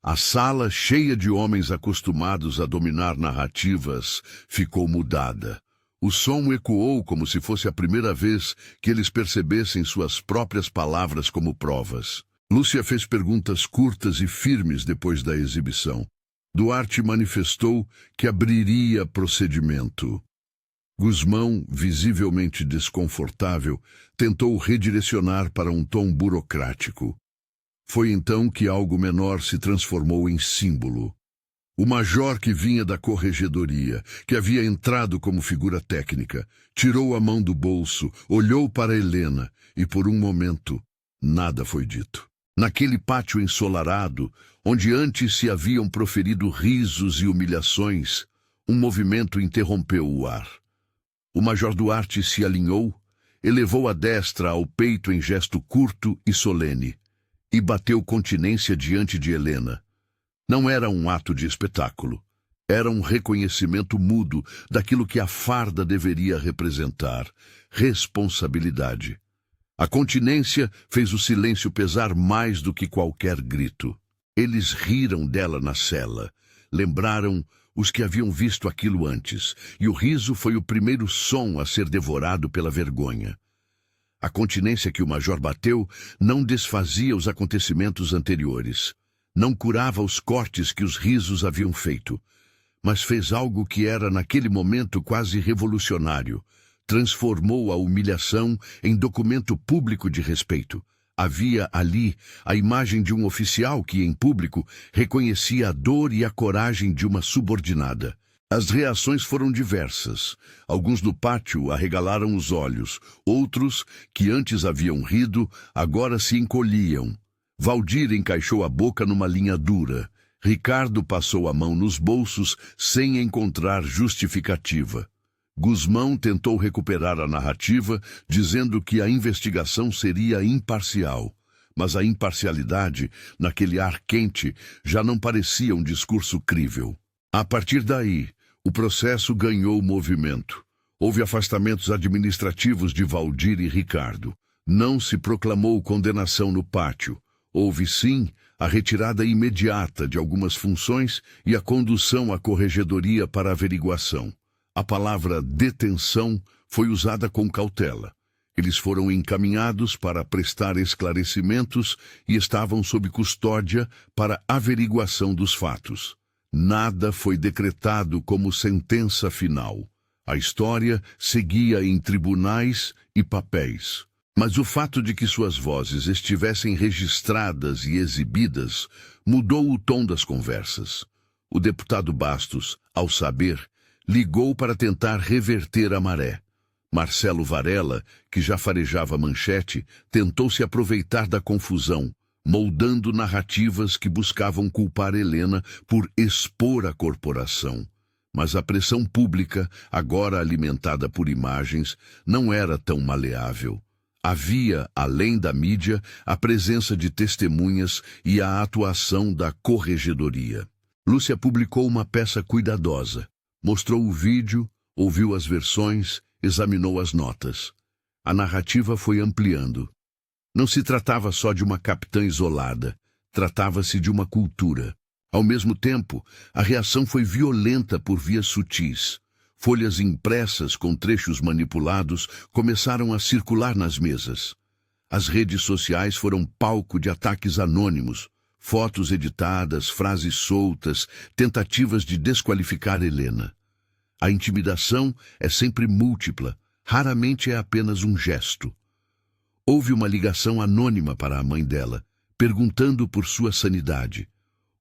A sala, cheia de homens acostumados a dominar narrativas, ficou mudada. O som ecoou como se fosse a primeira vez que eles percebessem suas próprias palavras como provas. Lúcia fez perguntas curtas e firmes depois da exibição. Duarte manifestou que abriria procedimento. Guzmão, visivelmente desconfortável, tentou redirecionar para um tom burocrático. Foi então que algo menor se transformou em símbolo. O major que vinha da corregedoria, que havia entrado como figura técnica, tirou a mão do bolso, olhou para Helena e, por um momento, nada foi dito. Naquele pátio ensolarado, onde antes se haviam proferido risos e humilhações, um movimento interrompeu o ar. O major Duarte se alinhou, elevou a destra ao peito em gesto curto e solene, e bateu continência diante de Helena. Não era um ato de espetáculo. Era um reconhecimento mudo daquilo que a farda deveria representar: responsabilidade. A continência fez o silêncio pesar mais do que qualquer grito. Eles riram dela na cela. Lembraram os que haviam visto aquilo antes, e o riso foi o primeiro som a ser devorado pela vergonha. A continência que o major bateu não desfazia os acontecimentos anteriores. Não curava os cortes que os risos haviam feito, mas fez algo que era naquele momento quase revolucionário. Transformou a humilhação em documento público de respeito. Havia ali a imagem de um oficial que, em público, reconhecia a dor e a coragem de uma subordinada. As reações foram diversas. Alguns no pátio arregalaram os olhos. Outros, que antes haviam rido, agora se encolhiam. Valdir encaixou a boca numa linha dura. Ricardo passou a mão nos bolsos sem encontrar justificativa. Guzmão tentou recuperar a narrativa, dizendo que a investigação seria imparcial. Mas a imparcialidade, naquele ar quente, já não parecia um discurso crível. A partir daí, o processo ganhou movimento. Houve afastamentos administrativos de Valdir e Ricardo. Não se proclamou condenação no pátio. Houve, sim, a retirada imediata de algumas funções e a condução à corregedoria para averiguação. A palavra detenção foi usada com cautela. Eles foram encaminhados para prestar esclarecimentos e estavam sob custódia para averiguação dos fatos. Nada foi decretado como sentença final. A história seguia em tribunais e papéis. Mas o fato de que suas vozes estivessem registradas e exibidas mudou o tom das conversas. O deputado Bastos, ao saber, ligou para tentar reverter a maré. Marcelo Varela, que já farejava manchete, tentou se aproveitar da confusão, moldando narrativas que buscavam culpar Helena por expor a corporação. Mas a pressão pública, agora alimentada por imagens, não era tão maleável. Havia, além da mídia, a presença de testemunhas e a atuação da corregedoria. Lúcia publicou uma peça cuidadosa. Mostrou o vídeo, ouviu as versões, examinou as notas. A narrativa foi ampliando. Não se tratava só de uma capitã isolada, tratava-se de uma cultura. Ao mesmo tempo, a reação foi violenta por vias sutis. Folhas impressas com trechos manipulados começaram a circular nas mesas. As redes sociais foram palco de ataques anônimos, fotos editadas, frases soltas, tentativas de desqualificar Helena. A intimidação é sempre múltipla, raramente é apenas um gesto. Houve uma ligação anônima para a mãe dela, perguntando por sua sanidade.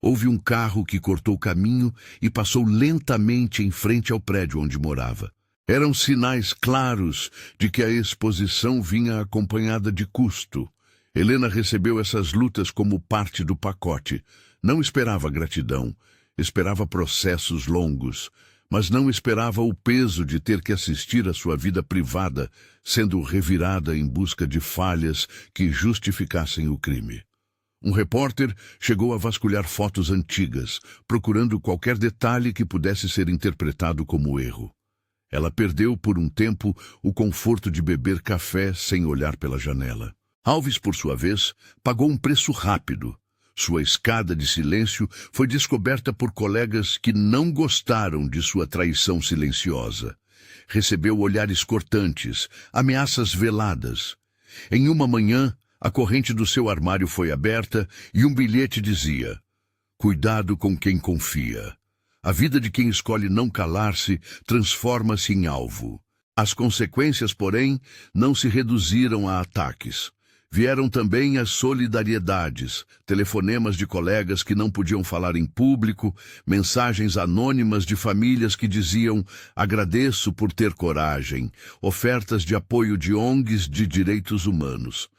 Houve um carro que cortou caminho e passou lentamente em frente ao prédio onde morava. Eram sinais claros de que a exposição vinha acompanhada de custo. Helena recebeu essas lutas como parte do pacote. Não esperava gratidão, esperava processos longos, mas não esperava o peso de ter que assistir à sua vida privada sendo revirada em busca de falhas que justificassem o crime. Um repórter chegou a vasculhar fotos antigas, procurando qualquer detalhe que pudesse ser interpretado como erro. Ela perdeu por um tempo o conforto de beber café sem olhar pela janela. Alves, por sua vez, pagou um preço rápido. Sua escada de silêncio foi descoberta por colegas que não gostaram de sua traição silenciosa. Recebeu olhares cortantes, ameaças veladas. Em uma manhã, a corrente do seu armário foi aberta e um bilhete dizia: "Cuidado com quem confia. A vida de quem escolhe não calar-se transforma-se em alvo." As consequências, porém, não se reduziram a ataques. Vieram também as solidariedades, telefonemas de colegas que não podiam falar em público, mensagens anônimas de famílias que diziam "agradeço por ter coragem", ofertas de apoio de ONGs de direitos humanos.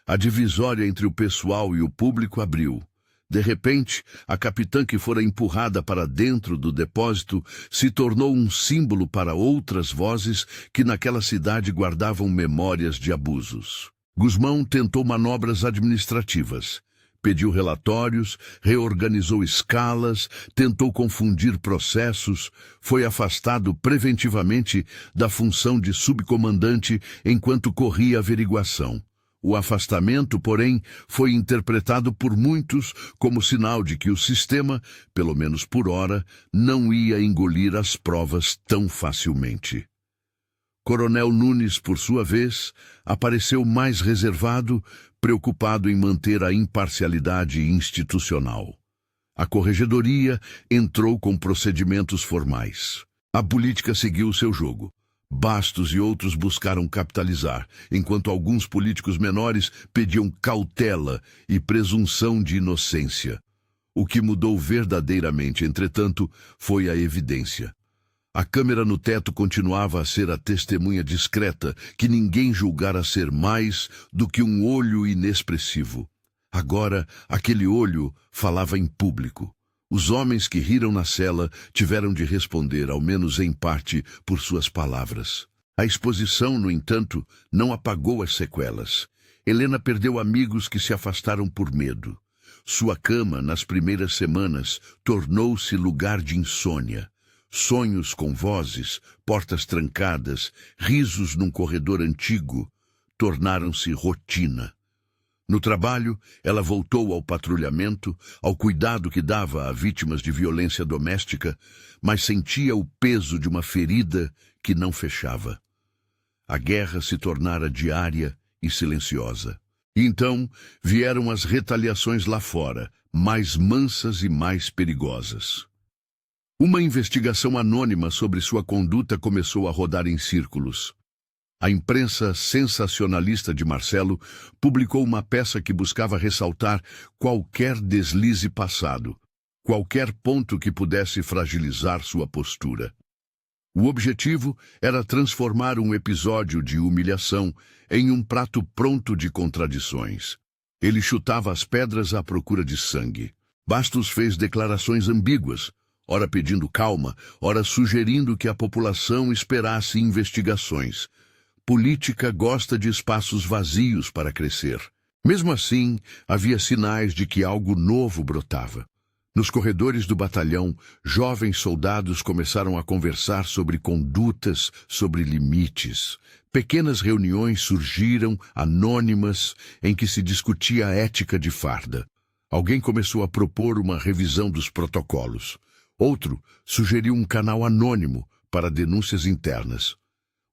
A divisória entre o pessoal e o público abriu. De repente, a capitã que fora empurrada para dentro do depósito se tornou um símbolo para outras vozes que naquela cidade guardavam memórias de abusos. Guzmão tentou manobras administrativas. Pediu relatórios, reorganizou escalas, tentou confundir processos, foi afastado preventivamente da função de subcomandante enquanto corria a averiguação. O afastamento, porém, foi interpretado por muitos como sinal de que o sistema, pelo menos por hora, não ia engolir as provas tão facilmente. Coronel Nunes, por sua vez, apareceu mais reservado, preocupado em manter a imparcialidade institucional. A corregedoria entrou com procedimentos formais. A política seguiu seu jogo. Bastos e outros buscaram capitalizar, enquanto alguns políticos menores pediam cautela e presunção de inocência. O que mudou verdadeiramente, entretanto, foi a evidência. A câmera no teto continuava a ser a testemunha discreta que ninguém julgara ser mais do que um olho inexpressivo. Agora, aquele olho falava em público. Os homens que riram na cela tiveram de responder, ao menos em parte, por suas palavras. A exposição, no entanto, não apagou as sequelas. Helena perdeu amigos que se afastaram por medo. Sua cama, nas primeiras semanas, tornou-se lugar de insônia. Sonhos com vozes, portas trancadas, risos num corredor antigo, tornaram-se rotina. No trabalho, ela voltou ao patrulhamento, ao cuidado que dava a vítimas de violência doméstica, mas sentia o peso de uma ferida que não fechava. A guerra se tornara diária e silenciosa. E então vieram as retaliações lá fora, mais mansas e mais perigosas. Uma investigação anônima sobre sua conduta começou a rodar em círculos. A imprensa sensacionalista de Marcelo publicou uma peça que buscava ressaltar qualquer deslize passado, qualquer ponto que pudesse fragilizar sua postura. O objetivo era transformar um episódio de humilhação em um prato pronto de contradições. Ele chutava as pedras à procura de sangue. Bastos fez declarações ambíguas, ora pedindo calma, ora sugerindo que a população esperasse investigações. Política gosta de espaços vazios para crescer. Mesmo assim, havia sinais de que algo novo brotava. Nos corredores do batalhão, jovens soldados começaram a conversar sobre condutas, sobre limites. Pequenas reuniões surgiram, anônimas, em que se discutia a ética de farda. Alguém começou a propor uma revisão dos protocolos. Outro sugeriu um canal anônimo para denúncias internas.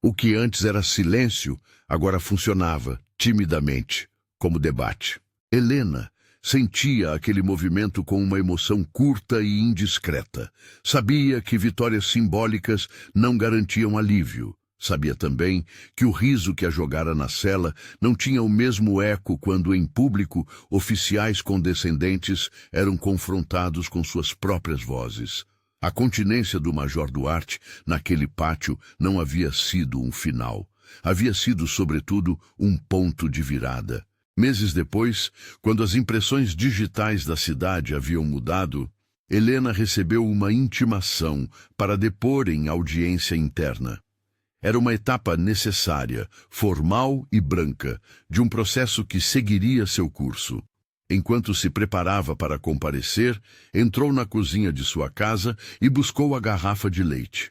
O que antes era silêncio, agora funcionava, timidamente, como debate. Helena sentia aquele movimento com uma emoção curta e indiscreta. Sabia que vitórias simbólicas não garantiam alívio. Sabia também que o riso que a jogara na cela não tinha o mesmo eco quando, em público, oficiais condescendentes eram confrontados com suas próprias vozes. A continência do Major Duarte naquele pátio não havia sido um final. Havia sido, sobretudo, um ponto de virada. Meses depois, quando as impressões digitais da cidade haviam mudado, Helena recebeu uma intimação para depor em audiência interna. Era uma etapa necessária, formal e branca, de um processo que seguiria seu curso. Enquanto se preparava para comparecer, entrou na cozinha de sua casa e buscou a garrafa de leite.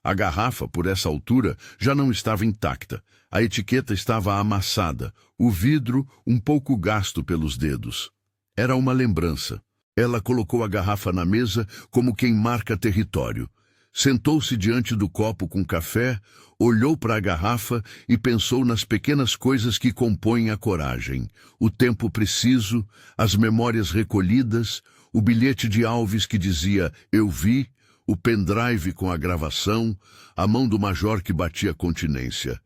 A garrafa, por essa altura, já não estava intacta. A etiqueta estava amassada, o vidro um pouco gasto pelos dedos. Era uma lembrança. Ela colocou a garrafa na mesa como quem marca território. Sentou-se diante do copo com café, olhou para a garrafa e pensou nas pequenas coisas que compõem a coragem. O tempo preciso, as memórias recolhidas, o bilhete de Alves que dizia "Eu vi", o pendrive com a gravação, a mão do major que batia continência.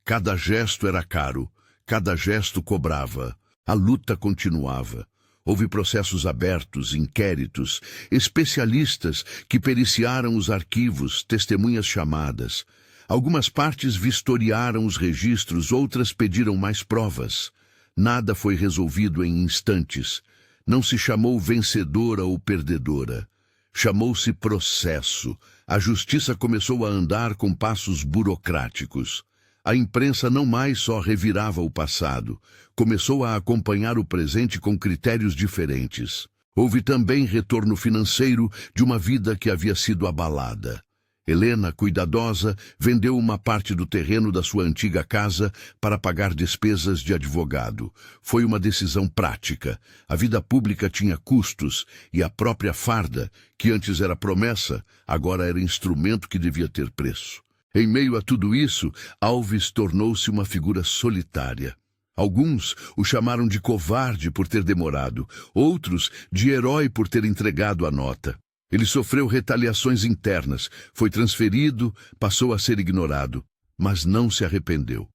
Cada gesto era caro, cada gesto cobrava. A luta continuava. Houve processos abertos, inquéritos, especialistas que periciaram os arquivos, testemunhas chamadas. Algumas partes vistoriaram os registros, outras pediram mais provas. Nada foi resolvido em instantes. Não se chamou vencedora ou perdedora. Chamou-se processo. A justiça começou a andar com passos burocráticos. A imprensa não mais só revirava o passado, começou a acompanhar o presente com critérios diferentes. Houve também retorno financeiro de uma vida que havia sido abalada. Helena, cuidadosa, vendeu uma parte do terreno da sua antiga casa para pagar despesas de advogado. Foi uma decisão prática. A vida pública tinha custos e a própria farda, que antes era promessa, agora era instrumento que devia ter preço. Em meio a tudo isso, Alves tornou-se uma figura solitária. Alguns o chamaram de covarde por ter demorado, outros de herói por ter entregado a nota. Ele sofreu retaliações internas, foi transferido, passou a ser ignorado, mas não se arrependeu.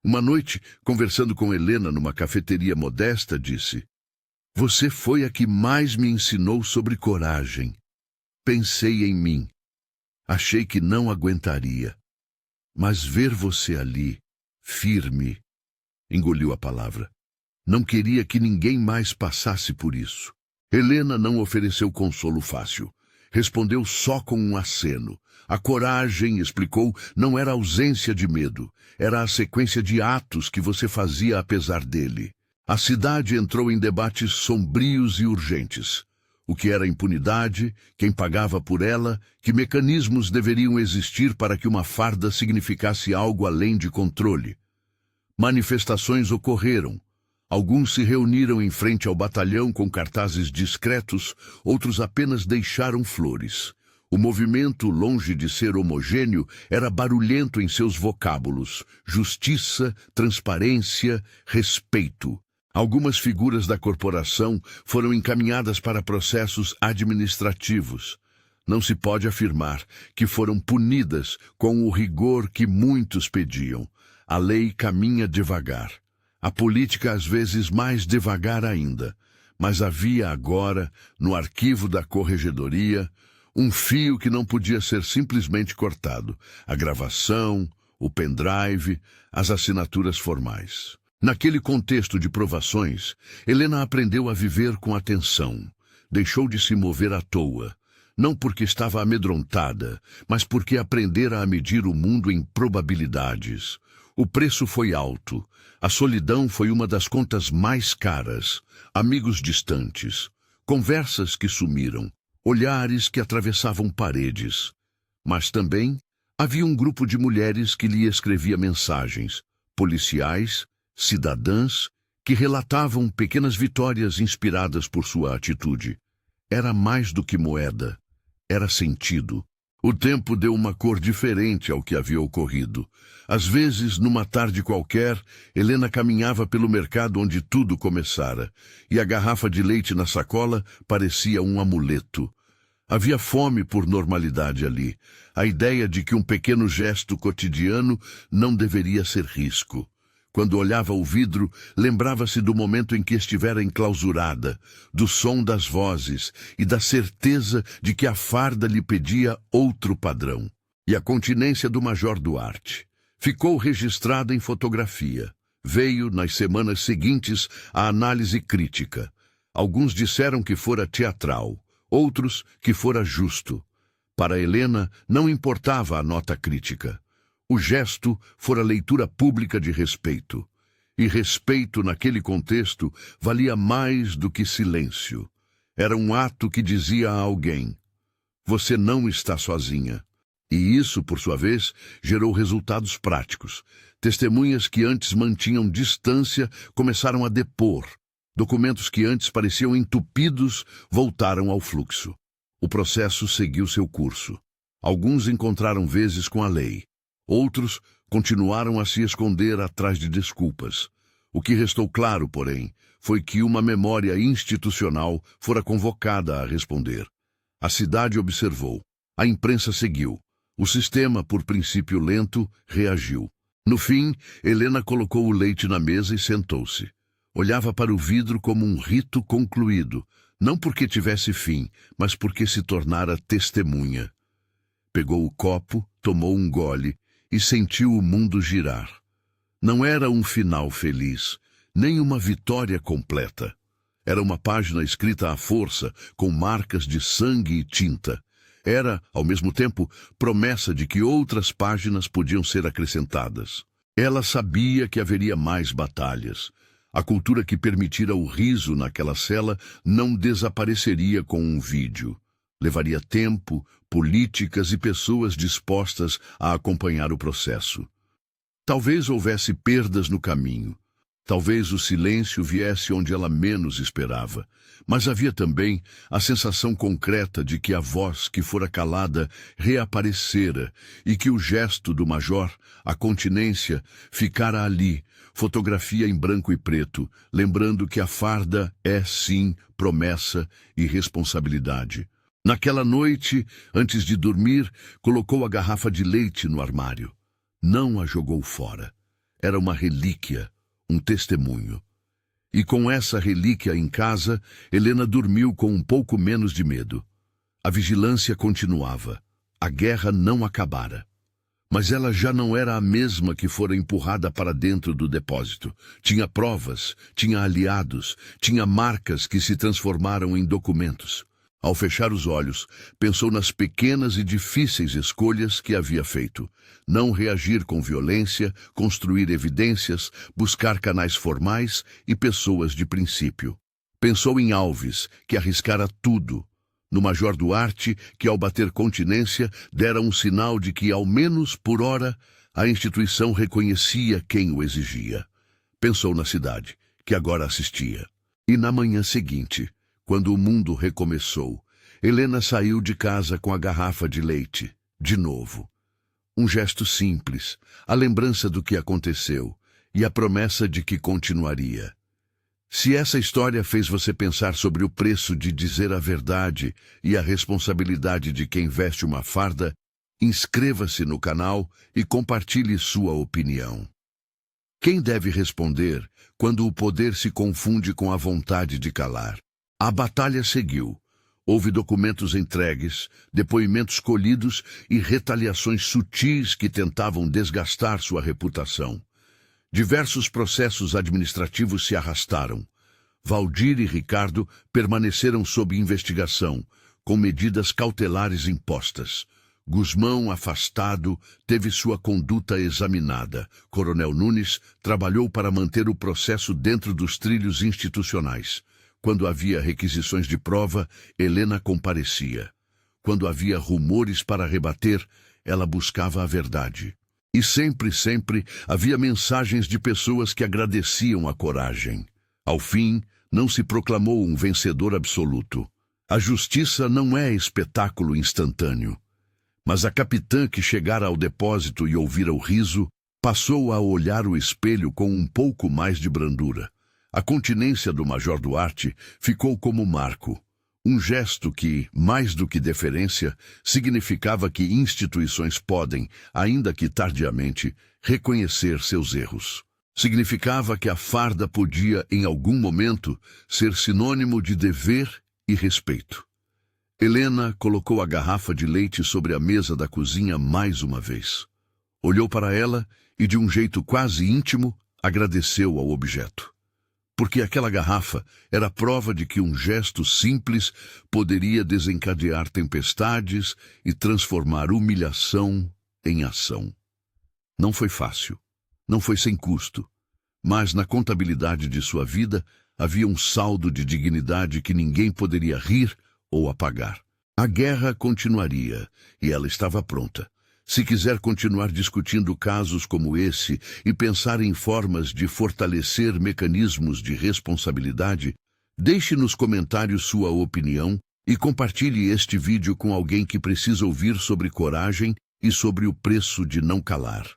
Uma noite, conversando com Helena numa cafeteria modesta, disse: "Você foi a que mais me ensinou sobre coragem. Pensei em mim. Achei que não aguentaria. Mas ver você ali, firme..." Engoliu a palavra. Não queria que ninguém mais passasse por isso. Helena não ofereceu consolo fácil. Respondeu só com um aceno. A coragem, explicou, não era ausência de medo. Era a sequência de atos que você fazia apesar dele. A cidade entrou em debates sombrios e urgentes. O que era impunidade, quem pagava por ela, que mecanismos deveriam existir para que uma farda significasse algo além de controle. Manifestações ocorreram. Alguns se reuniram em frente ao batalhão com cartazes discretos, outros apenas deixaram flores. O movimento, longe de ser homogêneo, era barulhento em seus vocábulos: justiça, transparência, respeito. Algumas figuras da corporação foram encaminhadas para processos administrativos. Não se pode afirmar que foram punidas com o rigor que muitos pediam. A lei caminha devagar. A política às vezes mais devagar ainda. Mas havia agora, no arquivo da corregedoria, um fio que não podia ser simplesmente cortado: a gravação, o pendrive, as assinaturas formais. Naquele contexto de provações, Helena aprendeu a viver com atenção. Deixou de se mover à toa, não porque estava amedrontada, mas porque aprendera a medir o mundo em probabilidades. O preço foi alto. A solidão foi uma das contas mais caras. Amigos distantes, conversas que sumiram, olhares que atravessavam paredes. Mas também havia um grupo de mulheres que lhe escrevia mensagens, policiais, cidadãs, que relatavam pequenas vitórias inspiradas por sua atitude. Era mais do que moeda, era sentido. O tempo deu uma cor diferente ao que havia ocorrido. Às vezes, numa tarde qualquer, Helena caminhava pelo mercado onde tudo começara, e a garrafa de leite na sacola parecia um amuleto. Havia fome por normalidade ali, a ideia de que um pequeno gesto cotidiano não deveria ser risco. Quando olhava o vidro, lembrava-se do momento em que estivera enclausurada, do som das vozes e da certeza de que a farda lhe pedia outro padrão. E a continência do Major Duarte ficou registrada em fotografia. Veio, nas semanas seguintes, a análise crítica. Alguns disseram que fora teatral, outros que fora justo. Para Helena, não importava a nota crítica. O gesto fora leitura pública de respeito. E respeito, naquele contexto, valia mais do que silêncio. Era um ato que dizia a alguém: você não está sozinha. E isso, por sua vez, gerou resultados práticos. Testemunhas que antes mantinham distância começaram a depor. Documentos que antes pareciam entupidos voltaram ao fluxo. O processo seguiu seu curso. Alguns encontraram vezes com a lei. Outros continuaram a se esconder atrás de desculpas. O que restou claro, porém, foi que uma memória institucional fora convocada a responder. A cidade observou. A imprensa seguiu. O sistema, por princípio lento, reagiu. No fim, Helena colocou o leite na mesa e sentou-se. Olhava para o vidro como um rito concluído, não porque tivesse fim, mas porque se tornara testemunha. Pegou o copo, tomou um gole e sentiu o mundo girar. Não era um final feliz, nem uma vitória completa. Era uma página escrita à força, com marcas de sangue e tinta. Era, ao mesmo tempo, promessa de que outras páginas podiam ser acrescentadas. Ela sabia que haveria mais batalhas. A cultura que permitira o riso naquela cela não desapareceria com um vídeo. Levaria tempo, políticas e pessoas dispostas a acompanhar o processo. Talvez houvesse perdas no caminho. Talvez o silêncio viesse onde ela menos esperava. Mas havia também a sensação concreta de que a voz que fora calada reaparecera e que o gesto do major, a continência, ficara ali, fotografia em branco e preto, lembrando que a farda é, sim, promessa e responsabilidade. Naquela noite, antes de dormir, colocou a garrafa de leite no armário. Não a jogou fora. Era uma relíquia, um testemunho. E com essa relíquia em casa, Helena dormiu com um pouco menos de medo. A vigilância continuava. A guerra não acabara. Mas ela já não era a mesma que fora empurrada para dentro do depósito. Tinha provas, tinha aliados, tinha marcas que se transformaram em documentos. Ao fechar os olhos, pensou nas pequenas e difíceis escolhas que havia feito. Não reagir com violência, construir evidências, buscar canais formais e pessoas de princípio. Pensou em Alves, que arriscara tudo. No Major Duarte, que ao bater continência, dera um sinal de que, ao menos por hora, a instituição reconhecia quem o exigia. Pensou na cidade, que agora assistia. E na manhã seguinte, quando o mundo recomeçou, Helena saiu de casa com a garrafa de leite, de novo. Um gesto simples, a lembrança do que aconteceu e a promessa de que continuaria. Se essa história fez você pensar sobre o preço de dizer a verdade e a responsabilidade de quem veste uma farda, inscreva-se no canal e compartilhe sua opinião. Quem deve responder quando o poder se confunde com a vontade de calar? A batalha seguiu. Houve documentos entregues, depoimentos colhidos e retaliações sutis que tentavam desgastar sua reputação. Diversos processos administrativos se arrastaram. Valdir e Ricardo permaneceram sob investigação, com medidas cautelares impostas. Gusmão, afastado, teve sua conduta examinada. Coronel Nunes trabalhou para manter o processo dentro dos trilhos institucionais. Quando havia requisições de prova, Helena comparecia. Quando havia rumores para rebater, ela buscava a verdade. E sempre havia mensagens de pessoas que agradeciam a coragem. Ao fim, não se proclamou um vencedor absoluto. A justiça não é espetáculo instantâneo. Mas a capitã que chegara ao depósito e ouvira o riso, passou a olhar o espelho com um pouco mais de brandura. A continência do Major Duarte ficou como marco. Um gesto que, mais do que deferência, significava que instituições podem, ainda que tardiamente, reconhecer seus erros. Significava que a farda podia, em algum momento, ser sinônimo de dever e respeito. Helena colocou a garrafa de leite sobre a mesa da cozinha mais uma vez. Olhou para ela e, de um jeito quase íntimo, agradeceu ao objeto. Porque aquela garrafa era prova de que um gesto simples poderia desencadear tempestades e transformar humilhação em ação. Não foi fácil, não foi sem custo, mas na contabilidade de sua vida havia um saldo de dignidade que ninguém poderia rir ou apagar. A guerra continuaria, e ela estava pronta. Se quiser continuar discutindo casos como esse e pensar em formas de fortalecer mecanismos de responsabilidade, deixe nos comentários sua opinião e compartilhe este vídeo com alguém que precisa ouvir sobre coragem e sobre o preço de não calar.